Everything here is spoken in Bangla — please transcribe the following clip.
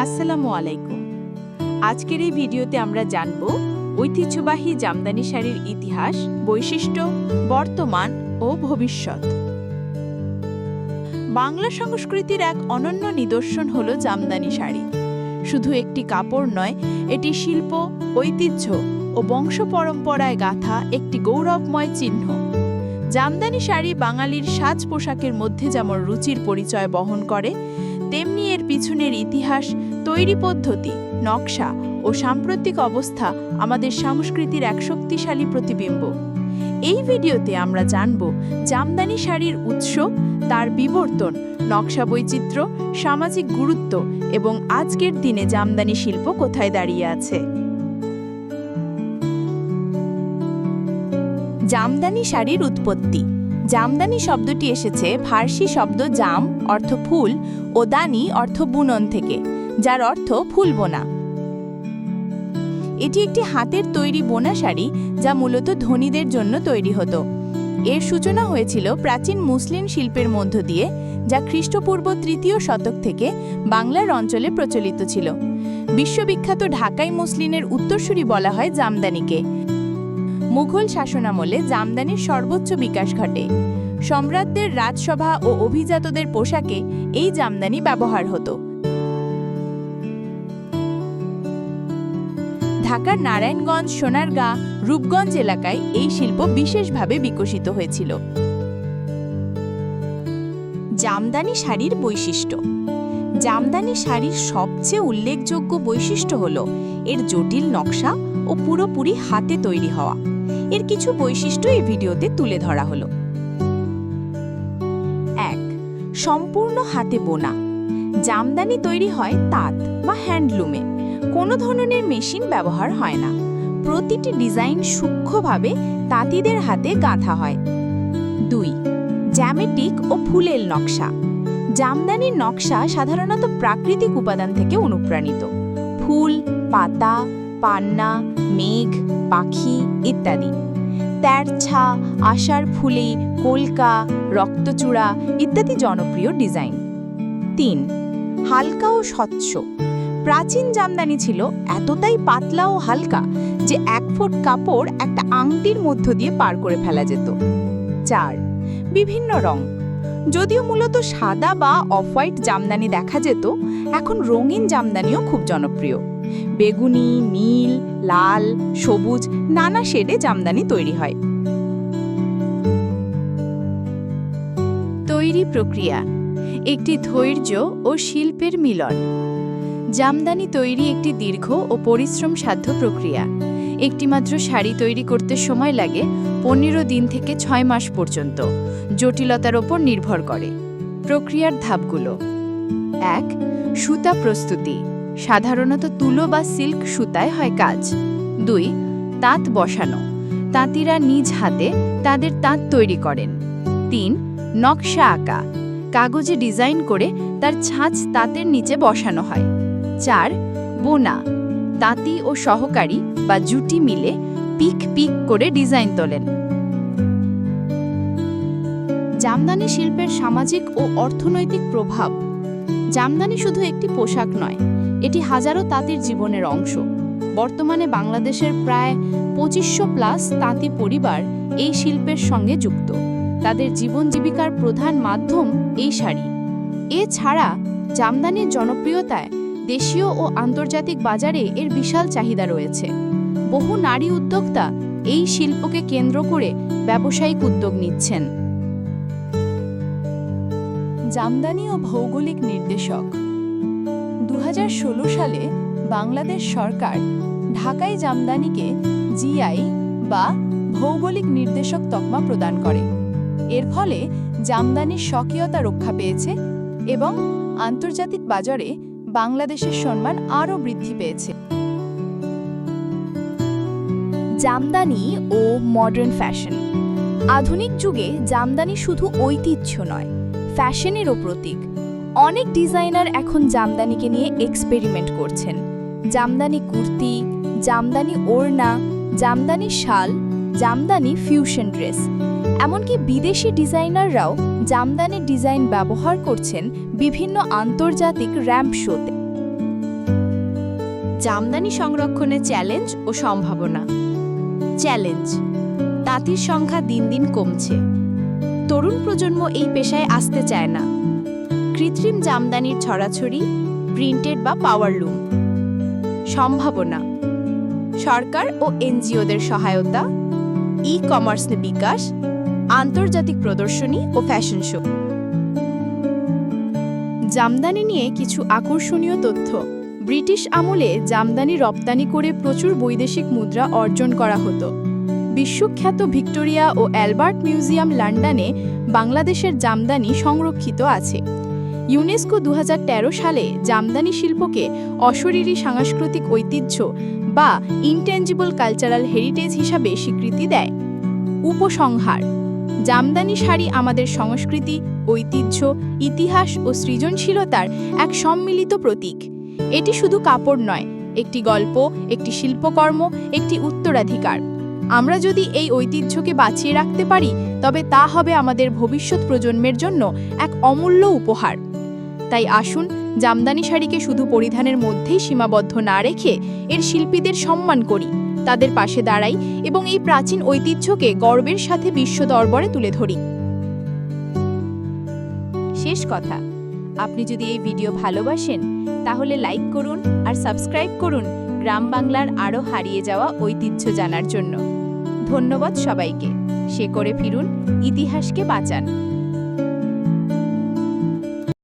আসসালামু আলাইকুম। আজকের এই ভিডিওতে আমরা জানব ঐতিহ্যবাহী জামদানি শাড়ির ইতিহাস, বৈশিষ্ট্য, বর্তমান ও ভবিষ্যৎ। বাংলা সংস্কৃতির এক অনন্য নিদর্শন হলো জামদানি শাড়ি। শুধু একটি কাপড় নয়, এটি শিল্প, ঐতিহ্য ও বংশ পরম্পরায় গাঁথা একটি গৌরবময় চিহ্ন। জামদানি শাড়ি বাঙালির সাজ পোশাকের মধ্যে যেমন রুচির পরিচয় বহন করে, তেমনি এর পিছনের ইতিহাস, তৈরি পদ্ধতি, নকশা ও সাম্প্রতিক অবস্থা আমাদের সংস্কৃতির এক শক্তিশালী প্রতিবিম্ব। এই ভিডিওতে আমরা জানব জামদানি শাড়ির উৎস, তার বিবর্তন, নকশা বৈচিত্র্য, সামাজিক গুরুত্ব এবং আজকের দিনে জামদানি শিল্প কোথায় দাঁড়িয়ে আছে। জামদানি শাড়ির উৎপত্তি। জামদানি শব্দটি এসেছে ফার্সি শব্দ জাম অর্থ ফুল ও দানি অর্থ বুনন থেকে, যার অর্থ ফুল বোনা। এটি একটি হাতের তৈরি বোনা শাড়ি যা মূলত ধনীদের জন্য তৈরি হতো। এর সূচনা হয়েছিল প্রাচীন মুসলিম শিল্পের মধ্য দিয়ে, যা খ্রিস্টপূর্ব ৩য় শতক থেকে বাংলার অঞ্চলে প্রচলিত ছিল। বিশ্ববিখ্যাত ঢাকাই মসলিনের উত্তরসূরি বলা হয় জামদানিকে। মুঘল শাসনামলে জামদানির সর্বোচ্চ বিকাশ ঘটে। সম্রাটদের রাজসভা ও অভিজাতদের পোশাকে এই জামদানি ব্যবহার হতো। ঢাকার নারায়ণগঞ্জ, সোনারগাঁ, রূপগঞ্জ এলাকায় এই শিল্প বিশেষভাবে বিকশিত হয়েছিল। জামদানি শাড়ির বৈশিষ্ট্য। জামদানি শাড়ির সবচেয়ে উল্লেখযোগ্য বৈশিষ্ট্য হল এর জটিল নকশা ও পুরোপুরি হাতে তৈরি হওয়া। এর কিছু বৈশিষ্ট্য এই ভিডিওতে তুলে ধরা হলো। ১. সম্পূর্ণ হাতে বোনা। জামদানি তৈরি হয় তাঁত বা হ্যান্ডলুমে। কোনো ধরনের মেশিন ব্যবহার হয় না। প্রতিটি ডিজাইন সূক্ষ্মভাবে তাঁতিদের হাতে গাঁথা হয়। ২. জ্যামিতিক ও ফুলেল নকশা। জামদানির নকশা সাধারণত প্রাকৃতিক উপাদান থেকে অনুপ্রাণিত। ফুল, পাতা, পান্না, মেঘ, পাখি ইত্যাদি। তেরছা, আষাঢ় ফুলি, কলকা, রক্তচূড়া ইত্যাদি জনপ্রিয় ডিজাইন। ৩. হালকা ও স্বচ্ছ। প্রাচীন জামদানি ছিল এতটাই পাতলা ও হালকা যে ১ ফুট কাপড় একটা আংটির মধ্য দিয়ে পার করে ফেলা যেত। ৪. বিভিন্ন রং। যদিও মূলত সাদা বা অফ হোয়াইট জামদানি দেখা যেত, এখন রঙিন জামদানিও খুব জনপ্রিয়। বেগুনি, নীল, লাল, সবুজ নানা শেডে জামদানি তৈরি হয়। তৈরি প্রক্রিয়া একটি ধৈর্য ও শিল্পের মিলন। জামদানি তৈরি একটি দীর্ঘ ও পরিশ্রমসাধ্য প্রক্রিয়া। একটিমাত্র শাড়ি তৈরি করতে সময় লাগে ১৫ দিন থেকে ৬ মাস পর্যন্ত, জটিলতার ওপর নির্ভর করে। প্রক্রিয়ার ধাপগুলো: ১. সুতা প্রস্তুতি। সাধারণত তুলো বা সিল্ক সুতায় হয় কাজ। ২. তাঁত বসানো। তাঁতিরা নিজ হাতে তাদের তাঁত তৈরি করেন। ৩. নকশা আঁকা। কাগজে ডিজাইন করে তার ছাঁচ তাঁতের নিচে বসানো হয়। ৪. বোনা। তাঁতি ও সহকারী বা জুটি মিলে পিক পিক করে ডিজাইন তোলেন। জামদানি শিল্পের সামাজিক ও অর্থনৈতিক প্রভাব। জামদানি শুধু একটি পোশাক নয়, এটি হাজারো তাঁতির জীবনের অংশ। বর্তমানে বাংলাদেশের প্রায় ২৫০০+ তাঁতি পরিবার এই শিল্পের সঙ্গে যুক্ত। তাদের জীবন জীবিকার প্রধান মাধ্যম এই শাড়ি। এছাড়া জামদানির জনপ্রিয়তায় দেশীয় ও আন্তর্জাতিক বাজারে এর বিশাল চাহিদা রয়েছে। বহু নারী উদ্যোক্তা এই শিল্পকে কেন্দ্র করে ব্যবসায়িক উদ্যোগ নিচ্ছেন। জামদানি ও ভৌগোলিক নির্দেশক। ২০১৬ সালে বাংলাদেশ সরকার ঢাকাই জামদানিকে জিআই বা ভৌগোলিক নির্দেশক তকমা প্রদান করে। এর ফলে জামদানির স্বকীয়তা রক্ষা পেয়েছে এবং আন্তর্জাতিক বাজারে বাংলাদেশের সম্মান আরও বৃদ্ধি পেয়েছে। জামদানি ও মডার্ন ফ্যাশন। আধুনিক যুগে জামদানি শুধু ঐতিহ্য নয়, ফ্যাশনেরও প্রতীক। অনেক ডিজাইনার এখন জামদানিকে নিয়ে এক্সপেরিমেন্ট করছেন। জামদানি কুর্তি, জামদানি ওড়না, জামদানি শাল, জামদানি ফিউশন ড্রেস, এমনকি বিদেশি ডিজাইনাররাও জামদানি ডিজাইন ব্যবহার করছেন বিভিন্ন আন্তর্জাতিক র্যাম্প শোতে। জামদানি সংরক্ষণে চ্যালেঞ্জ ও সম্ভাবনা। চ্যালেঞ্জ: তাঁতির সংখ্যা দিন দিন কমছে। তরুণ প্রজন্ম এই পেশায় আসতে চায় না। কৃত্রিম জামদানির ছড়াছড়ি, প্রিন্টেড বা পাওয়ারলুম। সম্ভাবনা: সরকার ও এনজিওদের সহায়তা, ই-কমার্স বিকাশ, আন্তর্জাতিক প্রদর্শনী ও ফ্যাশন শো। জামদানি নিয়ে কিছু আকর্ষণীয় তথ্য। ব্রিটিশ আমলে জামদানি রপ্তানি করে প্রচুর বৈদেশিক মুদ্রা অর্জন করা হতো। বিশ্বখ্যাত ভিক্টোরিয়া ও অ্যালবার্ট মিউজিয়াম লন্ডনে বাংলাদেশের জামদানি সংরক্ষিত আছে। ইউনেস্কো 2013 সালে জামদানি শিল্পকে অশরীরী সাংস্কৃতিক ঐতিহ্য বা ইনটেঞ্জিবল কালচারাল হেরিটেজ হিসাবে স্বীকৃতি দেয়। উপসংহার: জামদানি শাড়ি আমাদের সংস্কৃতি, ঐতিহ্য, ইতিহাস ও সৃজনশীলতার এক সম্মিলিত প্রতীক। এটি শুধু কাপড় নয়, একটি গল্প, একটি শিল্পকর্ম, একটি উত্তরাধিকার। আমরা যদি এই ঐতিহ্যকে বাঁচিয়ে রাখতে পারি, তবে তা হবে আমাদের ভবিষ্যৎ প্রজন্মের জন্য এক অমূল্য উপহার। তাই আসুন জামদানি শাড়িকে শুধু পরিধানের মধ্যেই সীমাবদ্ধ না রেখে এর শিল্পীদের সম্মান করি, তাদের পাশে দাঁড়াই এবং এই প্রাচীন ঐতিহ্যকে গর্বের সাথে বিশ্ব দরবারে তুলে ধরি। শেষ কথা, আপনি যদি এই ভিডিও ভালোবাসেন তাহলে লাইক করুন আর সাবস্ক্রাইব করুন গ্রাম বাংলার আরও হারিয়ে যাওয়া ঐতিহ্য জানার জন্য। ধন্যবাদ সবাইকে। সে করে ফিরুন, ইতিহাসকে বাঁচান।